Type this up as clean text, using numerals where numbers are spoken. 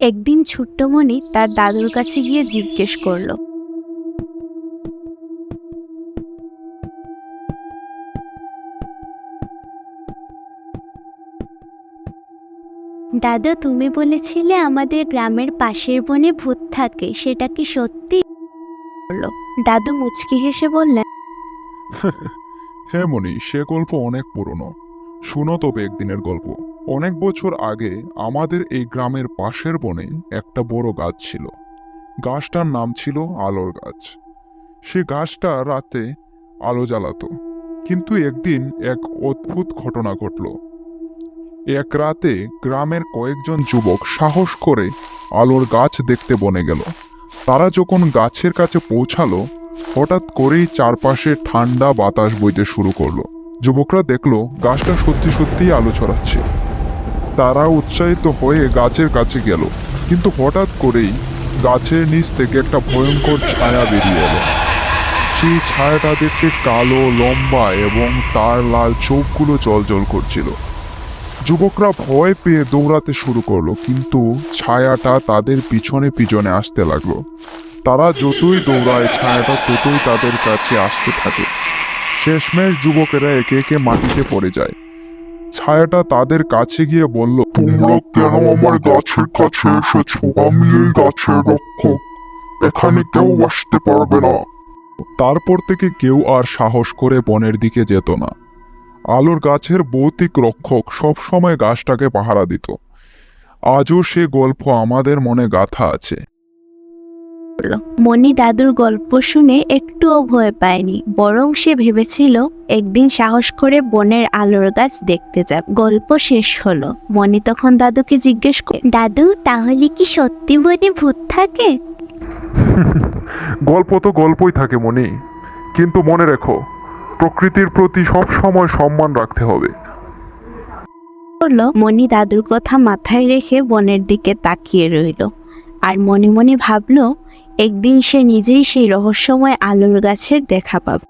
একদিন ছোট্ট মণি তার দাদুর কাছে গিয়ে জিজ্ঞেস করলো, দাদু, তুমি বলেছিলে আমাদের গ্রামের পাশের বনে ভূত থাকে, সেটা কি সত্যি? বলল। দাদু মুচকি হেসে বললেন, হ্যাঁ মনি, সে গল্প অনেক পুরনো। শুনো তবে একদিনের গল্প। অনেক বছর আগে আমাদের এই গ্রামের পাশের বনে একটা বড় গাছ ছিল। গাছটার নাম ছিল আলোর গাছ। সে গাছটা রাতে আলো জ্বালাতো। কিন্তু একদিন এক অদ্ভুত ঘটনা ঘটল। এক রাতে গ্রামের কয়েকজন যুবক সাহস করে আলোর গাছ দেখতে বনে গেল। তারা যখন গাছের কাছে পৌঁছালো, হঠাৎ করেই চারপাশে ঠান্ডা বাতাস বইতে শুরু করলো। যুবকরা দেখলো গাছটা সত্যি সত্যিই আলো ছড়াচ্ছে। তারা উৎসাহিত হয়ে গাছের কাছে গেল, কিন্তু হঠাৎ করেই গাছের নিচ থেকে একটা ভয়ঙ্কর ছায়া বেরিয়ে এলো। সেই ছায়াটা দেখতে কালো, লম্বা এবং তার লাল চোখগুলো জ্বলজ্বল করছিল। যুবকরা ভয় পেয়ে দৌড়াতে শুরু করলো, কিন্তু ছায়াটা তাদের পিছনে পিছনে আসতে লাগলো। তারা যতই দৌড়ায়, ছায়াটা ততই তাদের কাছে আসতে থাকে। শেষমেশ যুবকেরা একে একে মাটিতে পড়ে যায়। ছায়াটা তাদের কাছে গিয়ে বলল, তোমরা কেন আমার গাছের কাছে এসেছো? আমি এই গাছের রক্ষক, এখানে কেউ আসতে পারবে না। তারপর থেকে কেউ আর সাহস করে বনের দিকে যেত না। আলোর গাছের ভৌতিক রক্ষক সবসময় গাছটাকে পাহারা দিত। আজও সে গল্প আমাদের মনে গাঁথা আছে। মণি দাদুর গল্প শুনে একটুও ভয় পায়নি, বরং সে ভেবেছিল একদিন সাহস করে বনের আলোর গাছ দেখতে যাবে। গল্প শেষ হলো। মণি তখন দাদুকে জিজ্ঞেস করে, দাদু, তাহলে কি সত্যি বনে ভূত থাকে? গল্প তো গল্পই থাকে মনি, কিন্তু মনে রেখো, প্রকৃতির প্রতি সব সময় সম্মান রাখতে হবে। বললো। মণি দাদুর কথা মাথায় রেখে বনের দিকে তাকিয়ে রইল, আর মনে মনে ভাবলো একদিন সে নিজেই সেই রহস্যময় আলোর গাছের দেখা পাবে।